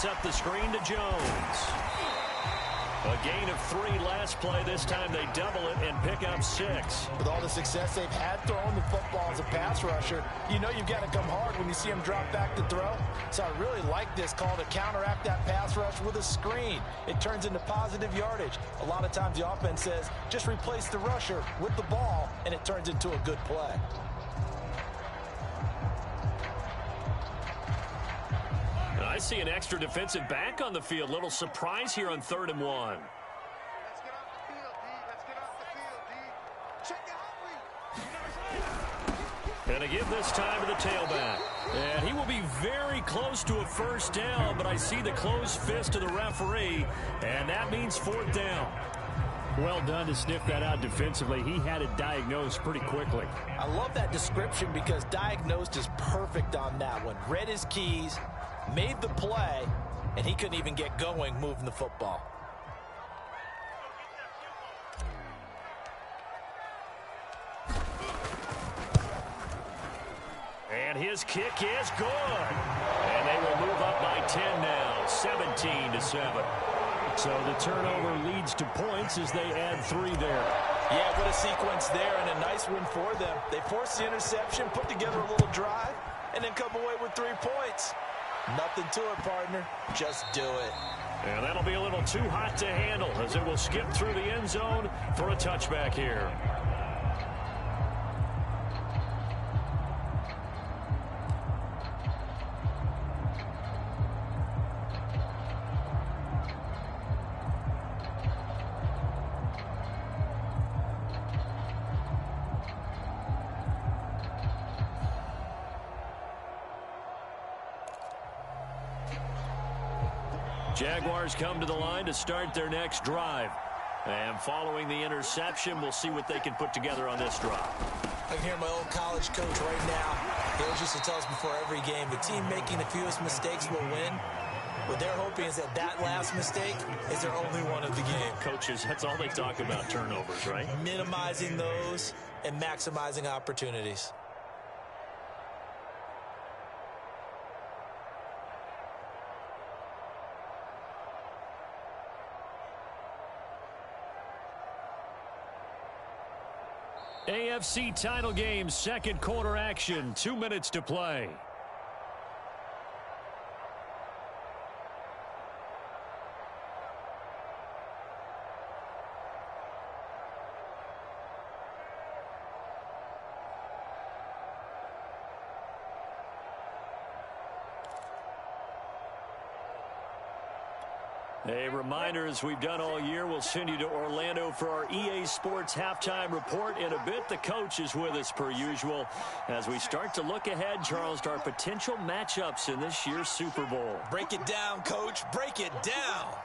Up the screen to Jones. A gain of 3 last play. This time they double it and pick up 6. With all the success they've had throwing the football as a pass rusher, you know you've got to come hard when you see them drop back to throw. So I really like this call to counteract that pass rush with a screen. It turns into positive yardage. A lot of times the offense says, just replace the rusher with the ball, and it turns into a good play. I see an extra defensive back on the field. Little surprise here on 3rd and 1. Let's get off the field, D. Let's get off the field, D. Check out. And to give this time to the tailback. And he will be very close to a first down, but I see the closed fist of the referee, and that means 4th down. Well done to sniff that out defensively. He had it diagnosed pretty quickly. I love that description because diagnosed is perfect on that one. Read his keys, made the play, and he couldn't even get going moving the football. And his kick is good. And they will move up by 10 now, 17-7. So the turnover leads to points as they add 3 there. Yeah, what a sequence there, and a nice win for them. They forced the interception, put together a little drive, and then come away with 3 points. Nothing to it, partner. Just do it. And that'll be a little too hot to handle as it will skip through the end zone for a touchback here. Jaguars come to the line to start their next drive. And following the interception, we'll see what they can put together on this drive. I can hear my old college coach right now. He always used to tell us before every game, the team making the fewest mistakes will win. What they're hoping is that that last mistake is their only one of the game. Coaches, that's all they talk about, turnovers, right? Minimizing those and maximizing opportunities. AFC title game, second quarter action, 2 minutes to play. A reminder, as we've done all year, we'll send you to Orlando for our EA Sports halftime report in a bit. The coach is with us per usual as we start to look ahead, Charles, to our potential matchups in this year's Super Bowl. Break it down, Coach. Break it down.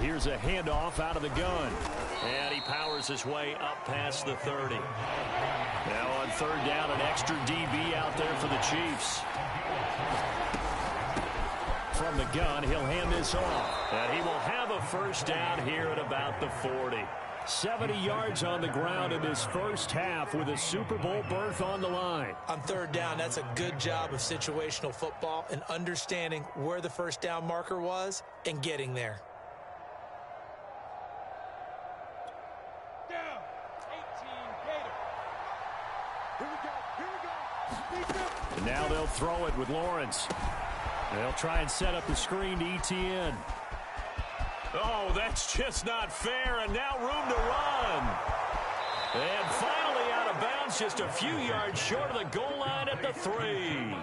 Here's a handoff out of the gun. And he powers his way up past the 30. Now on 3rd down, an extra DB out there for the Chiefs. From the gun, he'll hand this off. And he will have a first down here at about the 40. 70 yards on the ground in this first half with a Super Bowl berth on the line. On 3rd down, that's a good job of situational football and understanding where the first down marker was and getting there. Down. 18 Gator. Here we go. And now they'll throw it with Lawrence. They'll try and set up the screen to ETN. Oh, that's just not fair, and now room to run. And finally out of bounds, just a few yards short of the goal line at the 3.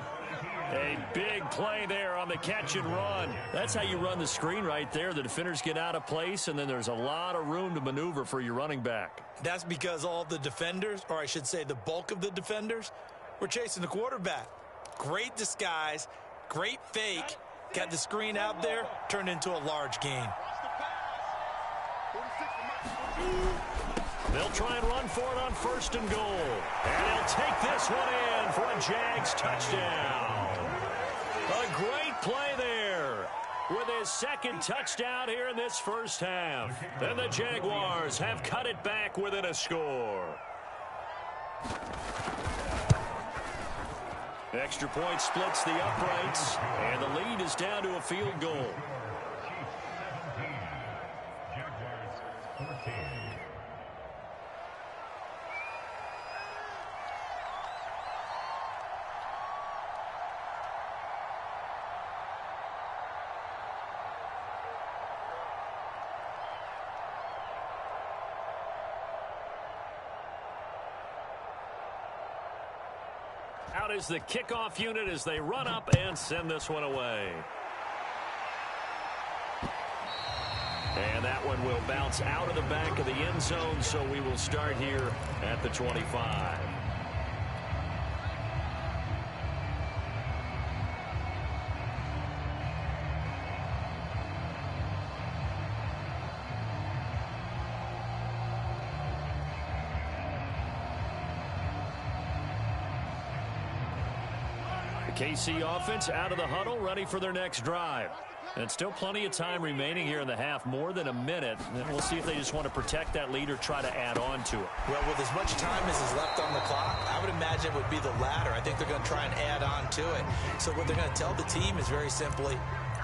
A big play there on the catch and run. That's how you run the screen right there. The defenders get out of place, and then there's a lot of room to maneuver for your running back. That's because all the defenders, or I should say the bulk of the defenders, were chasing the quarterback. Great disguise, great fake, got the screen out there, turned into a large gain. They'll try and run for it on 1st and goal. And he'll take this one in for a Jags touchdown. A great play there with his 2nd touchdown here in this first half. And the Jaguars have cut it back within a score. Extra point splits the uprights, and the lead is down to a field goal. Out is the kickoff unit as they run up and send this one away. And that one will bounce out of the back of the end zone, so we will start here at the 25. KC offense out of the huddle, ready for their next drive. And still plenty of time remaining here in the half, more than a minute. And we'll see if they just want to protect that lead or try to add on to it. Well, with as much time as is left on the clock, I would imagine it would be the latter. I think they're going to try and add on to it. So what they're going to tell the team is very simply,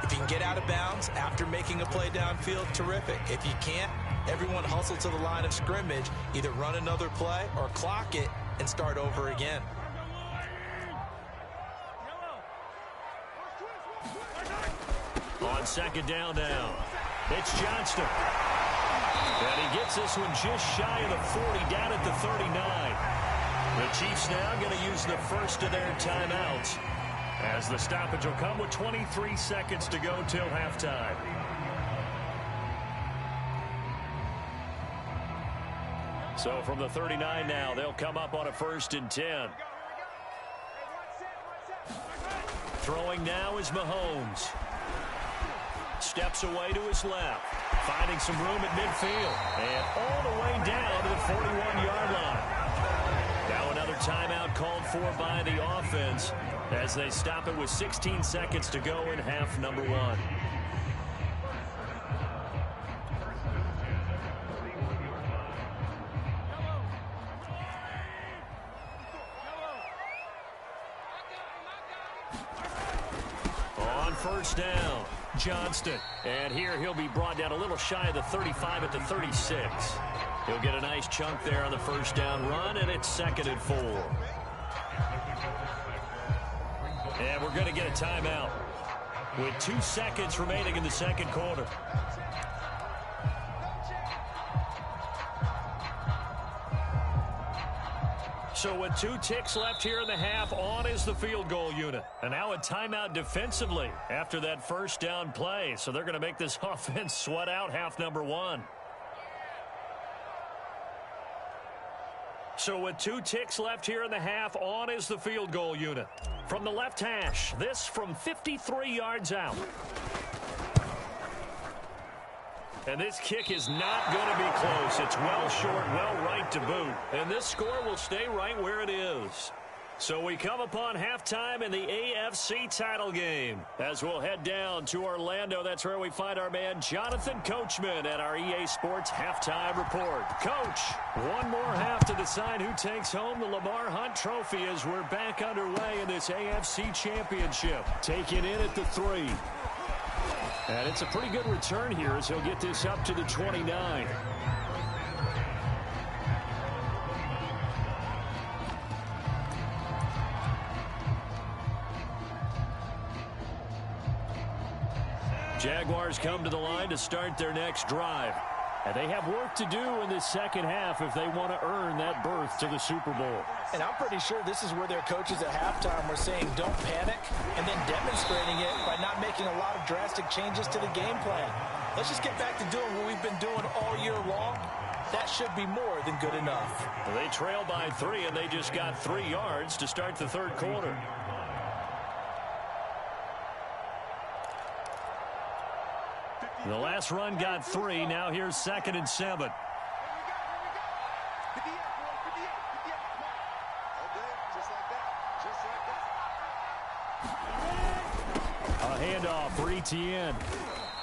if you can get out of bounds after making a play downfield, terrific. If you can't, everyone hustle to the line of scrimmage, either run another play or clock it and start over again. On second down now, it's Johnston. And he gets this one just shy of the 40, down at the 39. The Chiefs now going to use the first of their timeouts, as the stoppage will come with 23 seconds to go till halftime. So from the 39 now, they'll come up on a 1st and 10. Throwing now is Mahomes. Steps away to his left, finding some room at midfield, and all the way down to the 41-yard line. Now another timeout called for by the offense as they stop it with 16 seconds to go in half number 1. On first down, Johnston. And here he'll be brought down a little shy of the 35 at the 36. He'll get a nice chunk there on the first down run, and it's 2nd and 4. And we're going to get a timeout with 2 seconds remaining in the second quarter. So with 2 ticks left here in the half, on is the field goal unit. And now a timeout defensively after that first down play. So they're going to make this offense sweat out half number 1. So with 2 ticks left here in the half, on is the field goal unit. From the left hash, this from 53 yards out. And this kick is not going to be close. It's well short, well right to boot. And this score will stay right where it is. So we come upon halftime in the AFC title game as we'll head down to Orlando. That's where we find our man Jonathan Coachman at our EA Sports Halftime Report. Coach, one more half to decide who takes home the Lamar Hunt Trophy as we're back underway in this AFC Championship. Taking in at the 3. And it's a pretty good return here as he'll get this up to the 29. Jaguars come to the line to start their next drive. And they have work to do in this second half if they want to earn that berth to the Super Bowl. And I'm pretty sure this is where their coaches at halftime were saying don't panic, and then demonstrating it by not making a lot of drastic changes to the game plan. Let's just get back to doing what we've been doing all year long. That should be more than good enough. They trail by 3, and they just got 3 yards to start the third quarter. The last run got 3. Now here's 2nd and 7. A handoff for Etienne.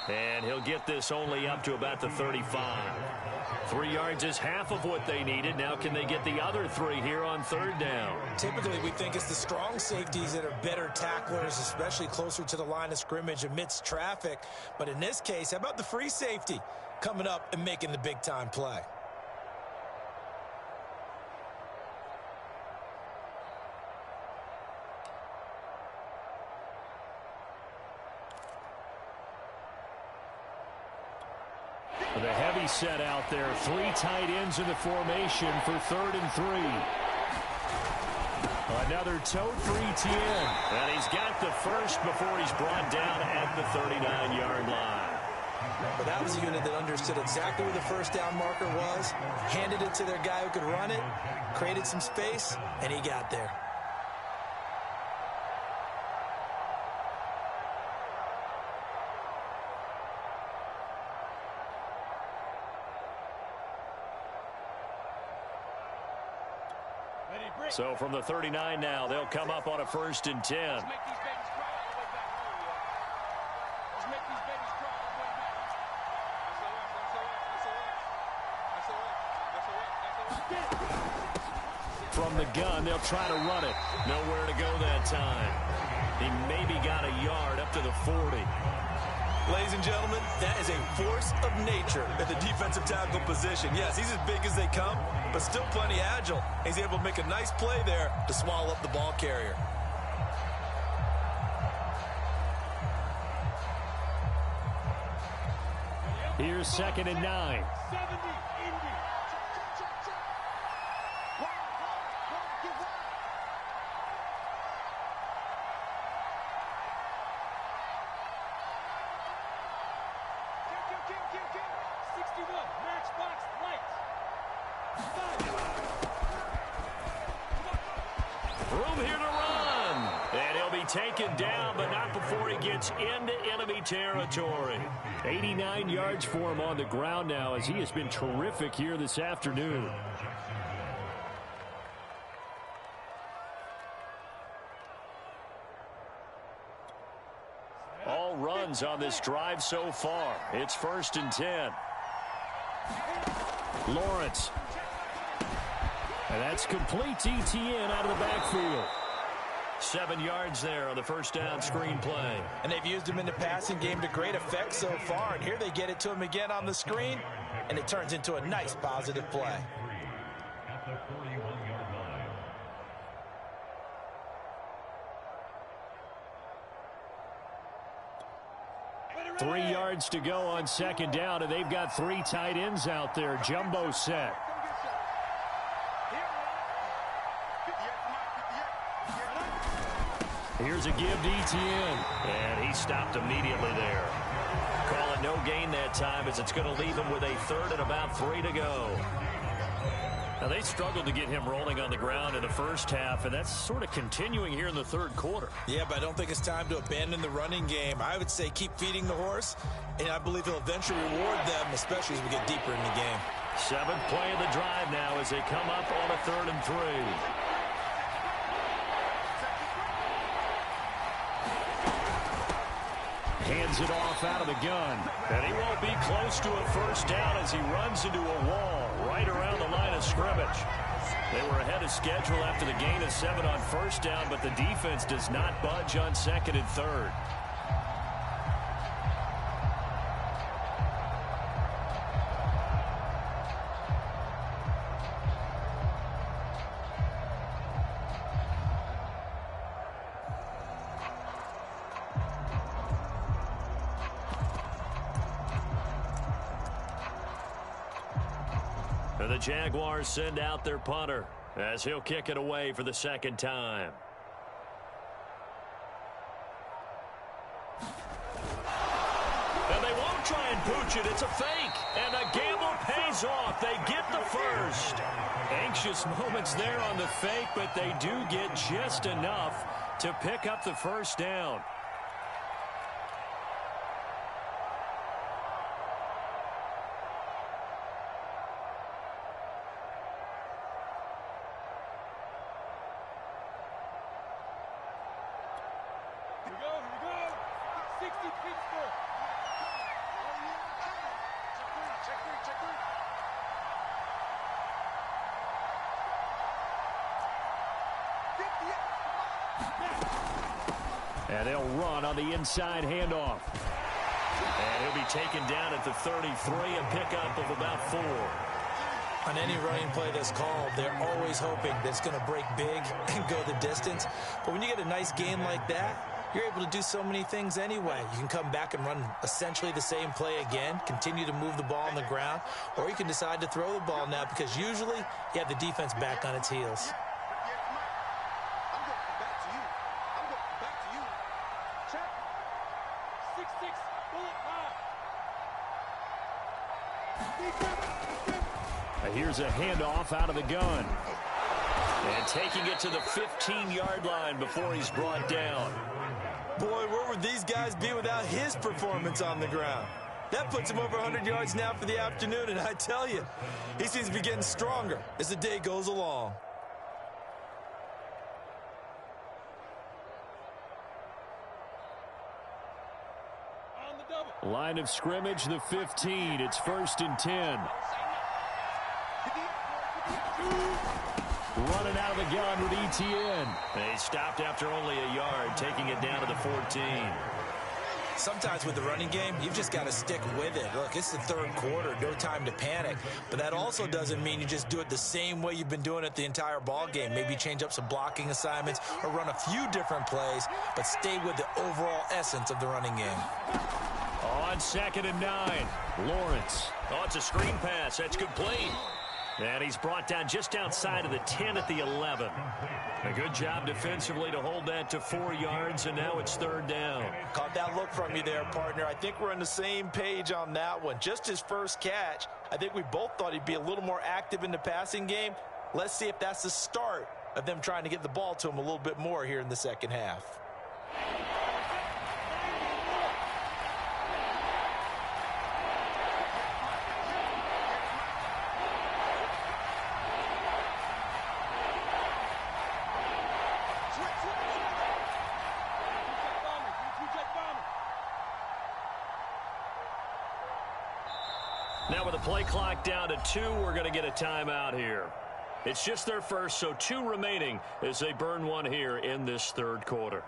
And he'll get this only up to about the 35. 3 yards is half of what they needed. Now can they get the other 3 here on third down? Typically, we think it's the strong safeties that are better tacklers, especially closer to the line of scrimmage amidst traffic. But in this case, how about the free safety coming up and making the big-time play? The heavy set out there. 3 tight ends in the formation for 3rd and 3. Another tote for Etienne. And he's got the first before he's brought down at the 39-yard line. But that was a unit that understood exactly where the first down marker was, handed it to their guy who could run it, created some space, and he got there. So from the 39 now, they'll come up on a 1st and 10. From the gun, they'll try to run it. Nowhere to go that time. He maybe got a yard up to the 40. Ladies and gentlemen, that is a force of nature at the defensive tackle position. Yes, he's as big as they come, but still plenty agile. He's able to make a nice play there to swallow up the ball carrier. Here's 2nd and 9. Room here to run. And he'll be taken down, but not before he gets into enemy territory. 89 yards for him on the ground now, as he has been terrific here this afternoon. All runs on this drive so far. It's 1st and 10. Lawrence. And that's complete to Etienne out of the backfield. 7 yards there on the first down screen play. And they've used him in the passing game to great effect so far. And here they get it to him again on the screen, and it turns into a nice positive play. 3 yards to go on 2nd down, and they've got 3 tight ends out there. Jumbo set. Here's a give to Etienne, and he stopped immediately there. Call it no gain that time, as it's going to leave him with a 3rd and about 3 to go. Now, they struggled to get him rolling on the ground in the first half, and that's sort of continuing here in the 3rd quarter. Yeah, but I don't think it's time to abandon the running game. I would say keep feeding the horse, and I believe he'll eventually reward them, especially as we get deeper in the game. 7th play of the drive now as they come up on a 3rd and 3. Hands it off out of the gun. And he won't be close to a first down as he runs into a wall right around the line of scrimmage. They were ahead of schedule after the gain of 7 on first down, but the defense does not budge on 2nd and 3rd. The Jaguars send out their punter as he'll kick it away for the 2nd time. And they won't try and pooch it. It's a fake. And the gamble pays off. They get the first. Anxious moments there on the fake, but they do get just enough to pick up the first down. And they'll run on the inside handoff. And he'll be taken down at the 33, a pickup of about 4. On any running play that's called, they're always hoping that it's going to break big and go the distance. But when you get a nice game like that, you're able to do so many things anyway. You can come back and run essentially the same play again, continue to move the ball on the ground, or you can decide to throw the ball now because usually you have the defense back on its heels. Here's a handoff out of the gun. And taking it to the 15-yard line before he's brought down. Boy, where would these guys be without his performance on the ground? That puts him over 100 yards now for the afternoon, and I tell you, he seems to be getting stronger as the day goes along. Line of scrimmage, the 15. It's 1st and 10. Running out of the gun with ETN. They stopped after only a yard, taking it down to the 14. Sometimes with the running game, you've just got to stick with it. Look, it's the third quarter, no time to panic. But that also doesn't mean you just do it the same way you've been doing it the entire ball game. Maybe change up some blocking assignments or run a few different plays, but stay with the overall essence of the running game. On 2nd and 9, Lawrence. Oh, it's a screen pass. That's complete. And he's brought down just outside of the 10 at the 11. A good job defensively to hold that to 4 yards, and now it's 3rd down. Caught that look from you there, partner. I think we're on the same page on that one. Just his first catch, I think we both thought he'd be a little more active in the passing game. Let's see if that's the start of them trying to get the ball to him a little bit more here in the second half. Now with the play clock down to 2, we're going to get a timeout here. It's just their first, so 2 remaining as they burn one here in this 3rd quarter.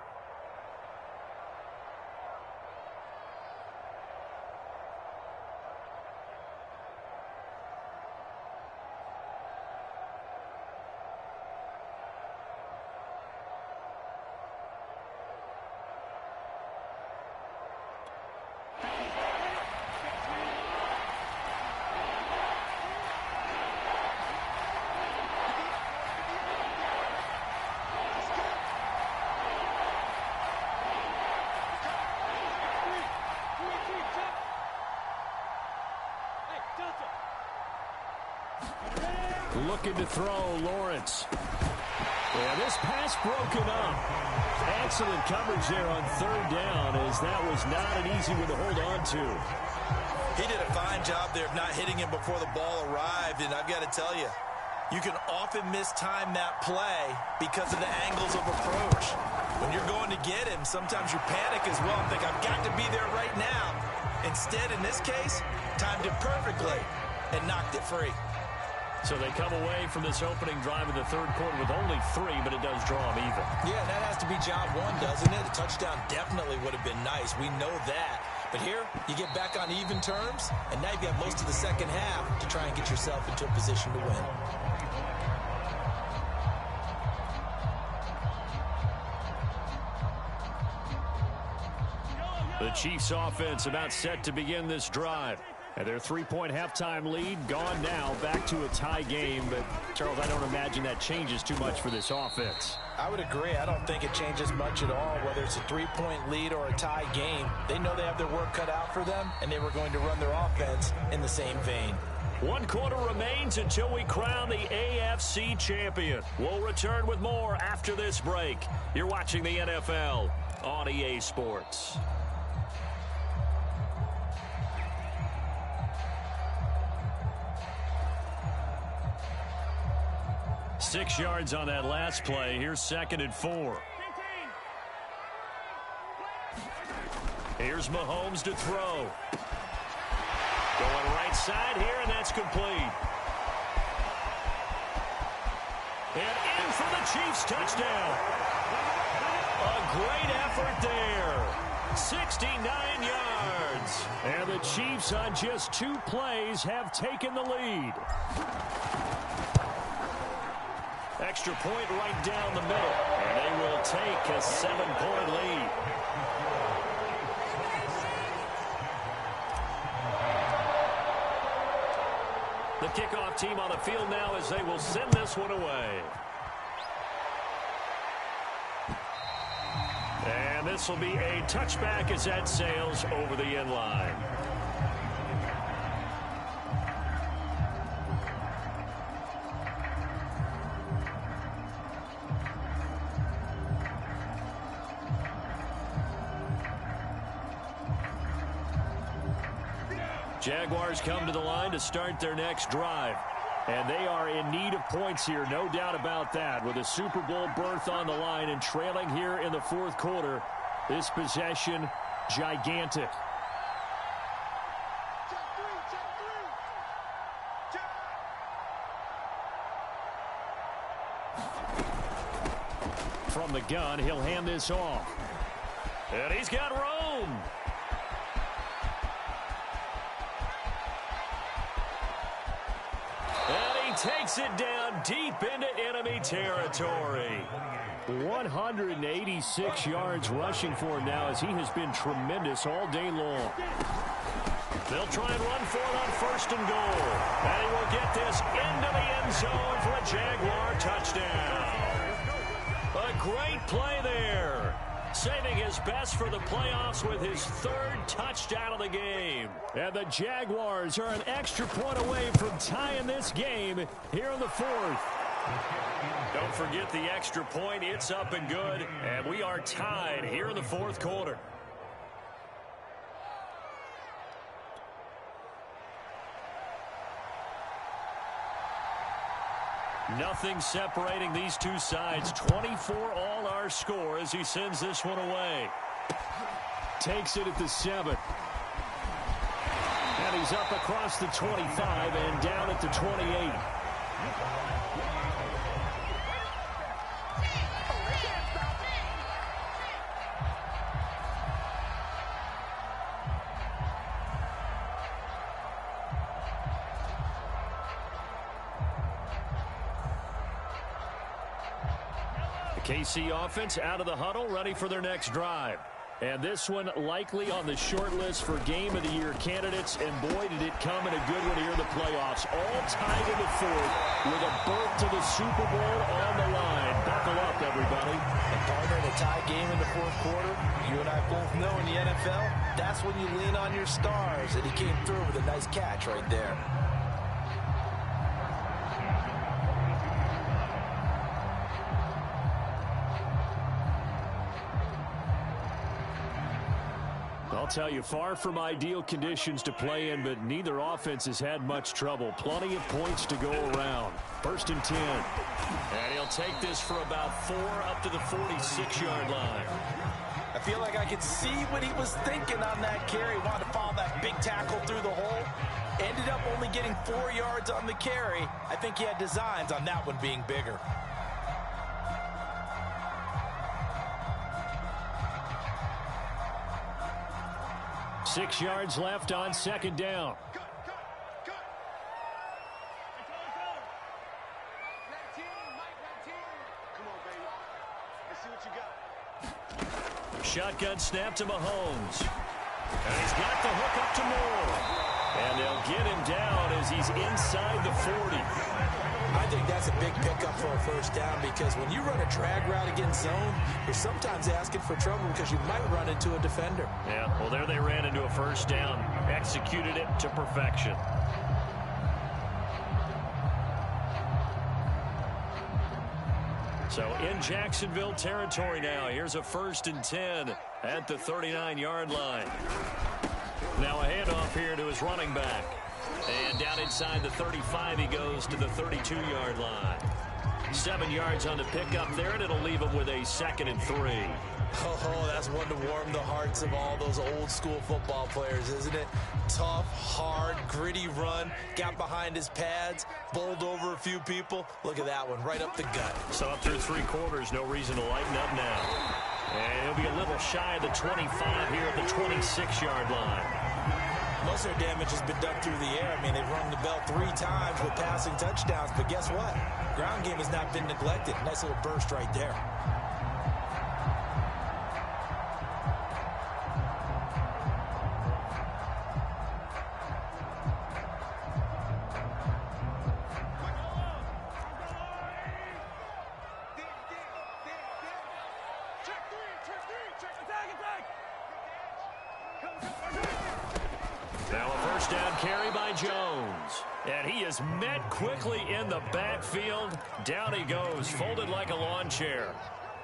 Looking to throw, Lawrence. Yeah, this pass broken up. Excellent coverage there on 3rd down, as that was not an easy one to hold on to. He did a fine job there of not hitting him before the ball arrived, and I've got to tell you, you can often mistime that play because of the angles of approach. When you're going to get him, sometimes you panic as well and think, I've got to be there right now. Instead, in this case, timed it perfectly and knocked it free. So they come away from this opening drive in the 3rd quarter with only 3, but it does draw them even. Yeah, that has to be job 1, doesn't it? A touchdown definitely would have been nice. We know that. But here, you get back on even terms, and now you've got most of the second half to try and get yourself into a position to win. The Chiefs offense about set to begin this drive. And their 3-point halftime lead gone now, back to a tie game. But, Charles, I don't imagine that changes too much for this offense. I would agree. I don't think it changes much at all, whether it's a 3-point lead or a tie game. They know they have their work cut out for them, and they were going to run their offense in the same vein. 1 quarter remains until we crown the AFC champion. We'll return with more after this break. You're watching the NFL on EA Sports. 6 yards on that last play. Here's 2nd and 4. Here's Mahomes to throw. Going right side here, and that's complete. And in for the Chiefs touchdown. A great effort there. 69 yards. And the Chiefs on just 2 plays have taken the lead. Extra point right down the middle. And they will take a 7-point lead. The kickoff team on the field now as they will send this one away. And this will be a touchback as that sails over the end line. Jaguars come to the line to start their next drive. And they are in need of points here, no doubt about that. With a Super Bowl berth on the line and trailing here in the 4th quarter, this possession gigantic. From the gun, he'll hand this off. And he's got room. Takes it down deep into enemy territory. 186 yards rushing for him now as he has been tremendous all day long. They'll try and run for it on 1st and goal. And he will get this into the end zone for a Jaguar touchdown. A great play there. Saving his best for the playoffs with his 3rd touchdown of the game. And the Jaguars are an extra point away from tying this game here in the 4th. Don't forget the extra point. It's up and good. And we are tied here in the 4th quarter. Nothing separating these two sides. 24 all our score as he sends this one away. Takes it at the 7. And he's up across the 25 and down at the 28. KC offense out of the huddle, ready for their next drive. And this one likely on the short list for Game of the Year candidates. And boy, did it come in a good one here in the playoffs. All tied in the 4th with a berth to the Super Bowl on the line. Buckle up, everybody. And partner, in a tie game in the 4th quarter, you and I both know in the NFL, that's when you lean on your stars. And he came through with a nice catch right there. I'll tell you, far from ideal conditions to play in, but neither offense has had much trouble. Plenty of points to go around. 1st and 10. And he'll take this for about 4 up to the 46-yard line. I feel like I could see what he was thinking on that carry. Wanted to follow that big tackle through the hole. Ended up only getting 4 yards on the carry. I think he had designs on that one being bigger. Six yards left on 2nd down. Shotgun snap to Mahomes. And he's got the hook up to Moore. And they'll get him down as he's inside the 40. I think that's a big pickup for a 1st down, because when you run a drag route against zone, you're sometimes asking for trouble because you might run into a defender. Yeah, well, there they ran into a 1st down. Executed it to perfection. So in Jacksonville territory now. Here's a 1st and 10 at the 39-yard line. Now a handoff here to his running back. And down inside the 35 he goes to the 32-yard line. 7 yards on the pickup there, and it'll leave him with a 2nd and 3. Oh, that's one to warm the hearts of all those old-school football players, isn't it? Tough, hard, gritty run, got behind his pads, bowled over a few people. Look at that one, right up the gut. So up through 3 quarters, no reason to lighten up now. And he'll be a little shy of the 25 here at the 26-yard line. Most of their damage has been done through the air. I mean, they've rung the bell 3 times with passing touchdowns, but guess what? Ground game has not been neglected. Nice little burst right there. Now a first down carry by Jones. And he is met quickly in the backfield. Down he goes, folded like a lawn chair.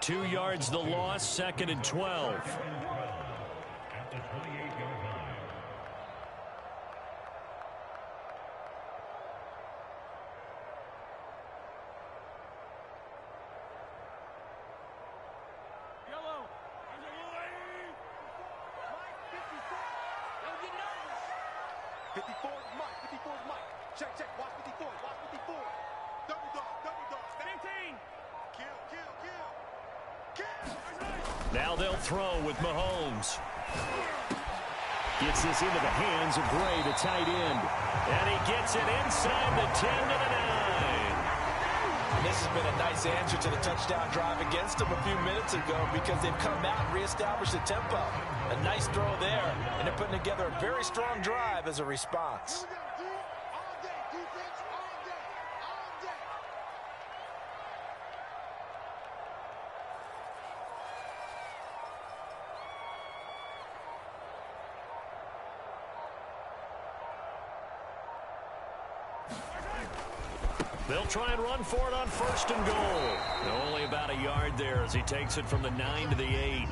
2 yards the loss, 2nd and 12. Now they'll throw with Mahomes. Gets this into the hands of Gray, the tight end. And he gets it inside the 10 to the 9. And this has been a nice answer to the touchdown drive against them a few minutes ago because they've come out and reestablished the tempo. A nice throw there, and they're putting together a very strong drive as a response. They'll try and run for it on 1st and goal. Only about a yard there as he takes it from the 9 to the 8.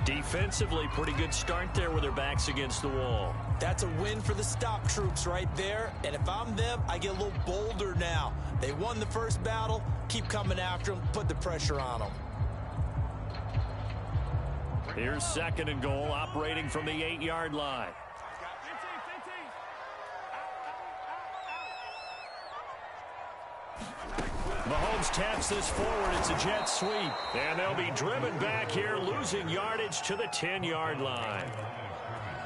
Defensively, pretty good start there with their backs against the wall. That's a win for the stop troops right there. And if I'm them, I get a little bolder now. They won the first battle. Keep coming after them. Put the pressure on them. Here's 2nd and goal, operating from the 8-yard line. Mahomes taps this forward. It's a jet sweep. And they'll be driven back here, losing yardage to the 10-yard line.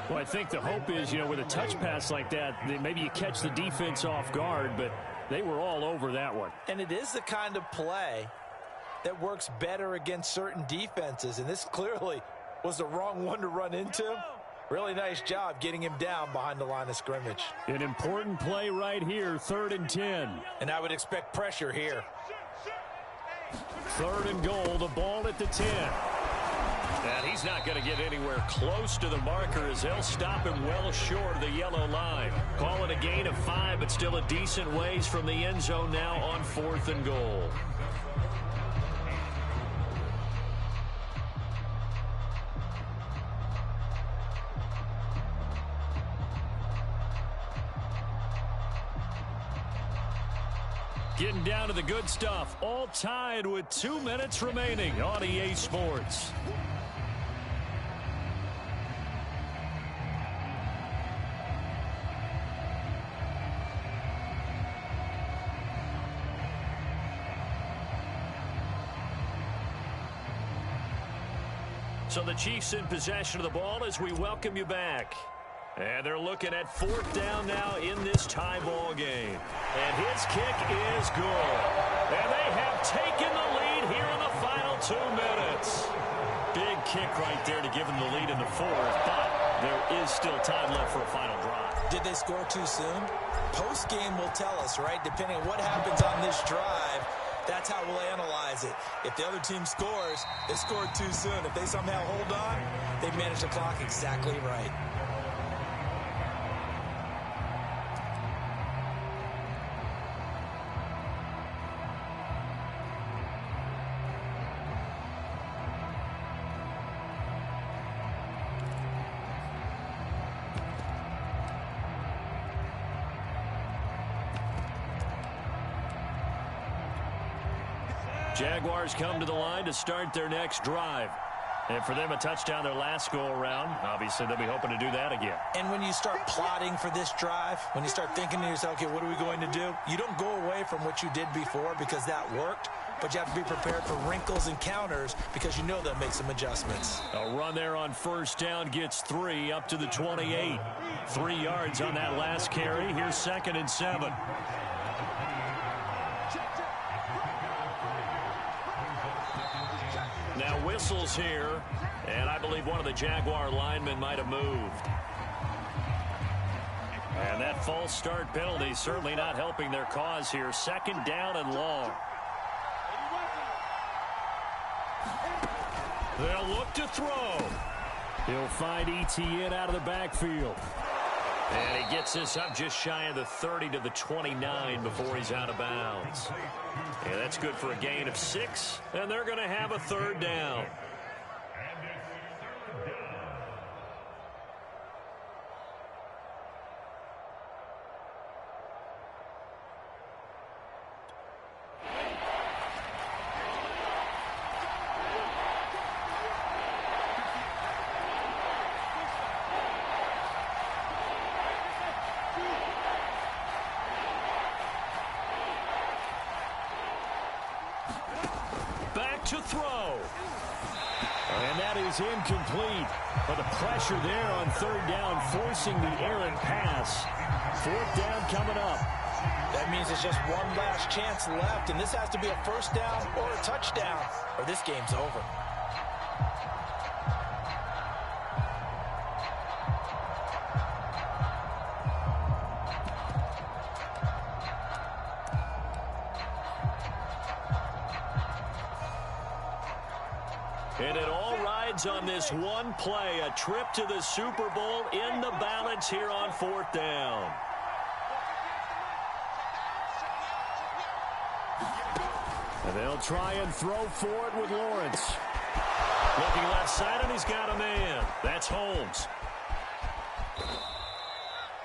Well, I think the hope is, with a touch pass like that, maybe you catch the defense off guard, but they were all over that one. And it is the kind of play that works better against certain defenses, and this clearly was the wrong one to run into. Really nice job getting him down behind the line of scrimmage. An important play right here, 3rd and 10. And I would expect pressure here. 3rd and goal, the ball at the 10. And he's not going to get anywhere close to the marker as they'll stop him well short of the yellow line. Call it a gain of 5, but still a decent ways from the end zone now on 4th and goal. Getting down to the good stuff, all tied with 2 minutes remaining on EA Sports. So the Chiefs in possession of the ball as we welcome you back. And they're looking at 4th down now in this tie ball game. And his kick is good. And they have taken the lead here in the final 2 minutes. Big kick right there to give them the lead in the 4th, but there is still time left for a final drive. Did they score too soon? Post-game will tell us, right? Depending on what happens on this drive, that's how we'll analyze it. If the other team scores, they scored too soon. If they somehow hold on, they managed the clock exactly right. Jaguars come to the line to start their next drive. And for them, a touchdown their last go-around. Obviously, they'll be hoping to do that again. And when you start plotting for this drive, when you start thinking to yourself, okay, what are we going to do? You don't go away from what you did before because that worked, but you have to be prepared for wrinkles and counters because you know they'll make some adjustments. A run there on first down gets 3 up to the 28. 3 yards on that last carry. Here's 2nd and 7. Now whistles here, and I believe one of the Jaguar linemen might have moved. And that false start penalty certainly not helping their cause here. 2nd down and long. They'll look to throw. He'll find Etienne out of the backfield. And he gets this up just shy of the 30 to the 29 before he's out of bounds. And that's good for a gain of 6, and they're going to have a 3rd down. To throw. And that is incomplete. But the pressure there on 3rd down, forcing the errant pass. 4th down coming up. That means it's just one last chance left, and this has to be a 1st down or a touchdown, or this game's over. And it all rides on this one play, a trip to the Super Bowl in the balance here on 4th down. And they'll try and throw for it with Lawrence. Looking left side, and he's got a man. That's Holmes.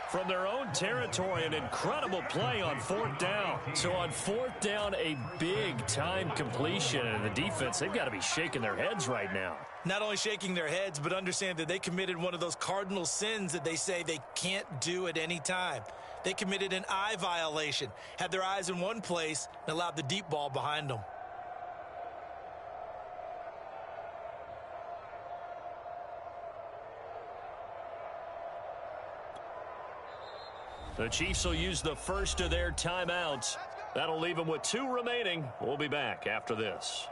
From their own territory, an incredible play on 4th down. So on 4th down, a big-time completion. And the defense, they've got to be shaking their heads right now. Not only shaking their heads, but understand that they committed one of those cardinal sins that they say they can't do at any time. They committed an eye violation, had their eyes in one place, and allowed the deep ball behind them. The Chiefs will use the first of their timeouts. That'll leave them with 2 remaining. We'll be back after this.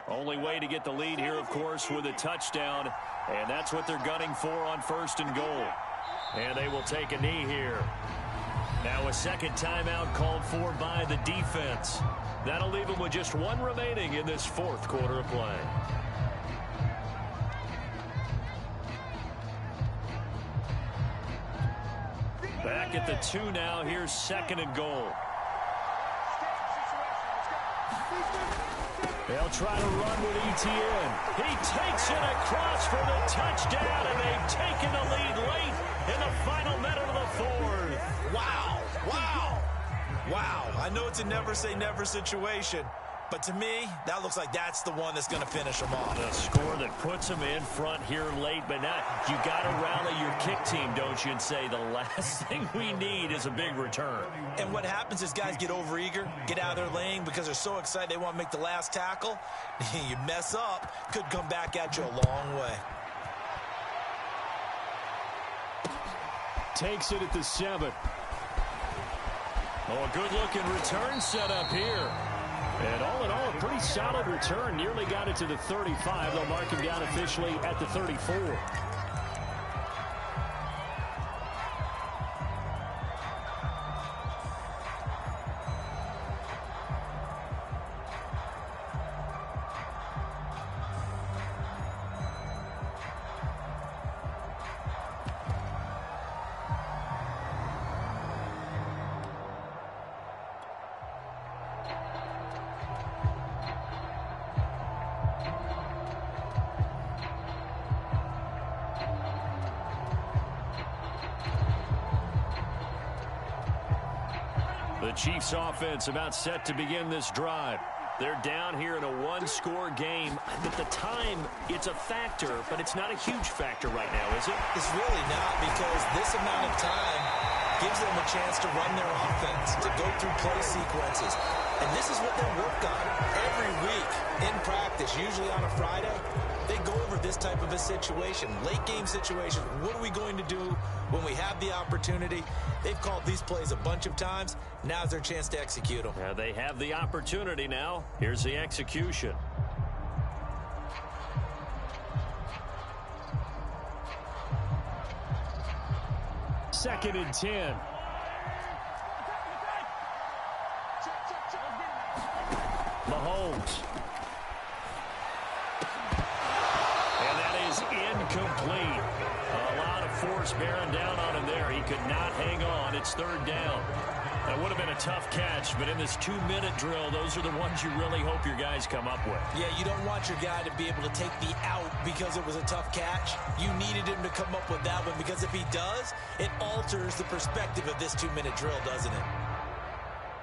Only way to get the lead here, of course, with a touchdown. And that's what they're gunning for on 1st and goal. And they will take a knee here. Now a 2nd timeout called for by the defense. That'll leave them with just 1 remaining in this 4th quarter of play. Back at the 2 now. Here's 2nd and goal. They'll try to run with Etienne. He takes it across for the touchdown, and they've taken the lead late in the final minute of the 4th. Wow. Wow. Wow. I know it's a never-say-never situation, but to me, that looks like that's the one that's going to finish them off. The score that puts them in front here late, but now you got to rally your kick team, don't you, and say the last thing we need is a big return. And what happens is guys get overeager, get out of their lane because they're so excited they want to make the last tackle. You mess up, could come back at you a long way. Takes it at the 7. Oh, a good-looking return set up here. And all in all, a pretty solid return. Nearly got it to the 35. They'll mark him down officially at the 34. The Chiefs offense about set to begin this drive. They're down here in a one-score game. At the time, it's a factor, but it's not a huge factor right now, is it? It's really not, because this amount of time gives them a chance to run their offense, to go through play sequences. And this is what they work on every week in practice, usually on a Friday. They go over this type of a situation, late game situation. What are we going to do when we have the opportunity? They've called these plays a bunch of times. Now's their chance to execute them. Yeah, they have the opportunity now. Here's the execution. Second and 10. Mahomes. And that is incomplete. A lot of force bearing down on him there. He could not hang on. It's third down. That would have been a tough catch, but in this 2-minute drill, those are the ones you really hope your guys come up with. Yeah, you don't want your guy to be able to take the out because it was a tough catch. You needed him to come up with that one, because if he does, it alters the perspective of this 2-minute drill, doesn't it?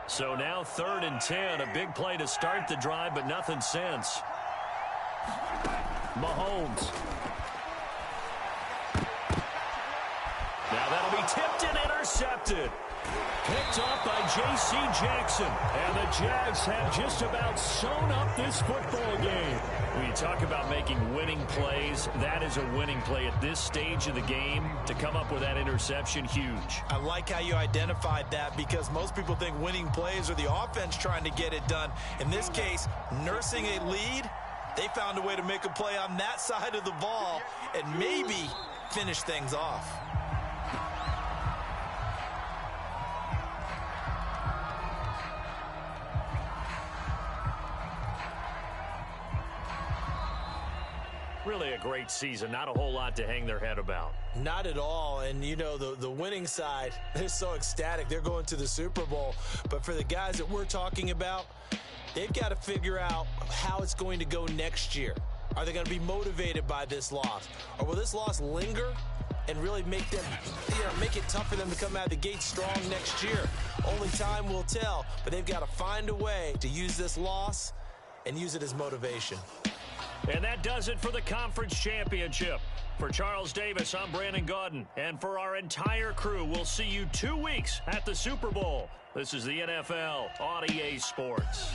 So now third and 10, a big play to start the drive, but nothing since. Mahomes. Now that'll be tipped and intercepted. Picked up by J.C. Jackson. And the Jags have just about sewn up this football game. When you talk about making winning plays, that is a winning play at this stage of the game. To come up with that interception, huge. I like how you identified that, because most people think winning plays are the offense trying to get it done. In this case, nursing a lead, they found a way to make a play on that side of the ball and maybe finish things off. Really a great season. Not a whole lot to hang their head about. Not at all. And, you know, the winning side, they're so ecstatic. They're going to the Super Bowl. But for the guys that we're talking about, they've got to figure out how it's going to go next year. Are they going to be motivated by this loss? Or will this loss linger and really make them, make it tough for them to come out of the gate strong next year? Only time will tell. But they've got to find a way to use this loss and use it as motivation. And that does it for the conference championship. For Charles Davis, I'm Brandon Gaudin. And for our entire crew, we'll see you 2 weeks at the Super Bowl. This is the NFL on EA Sports.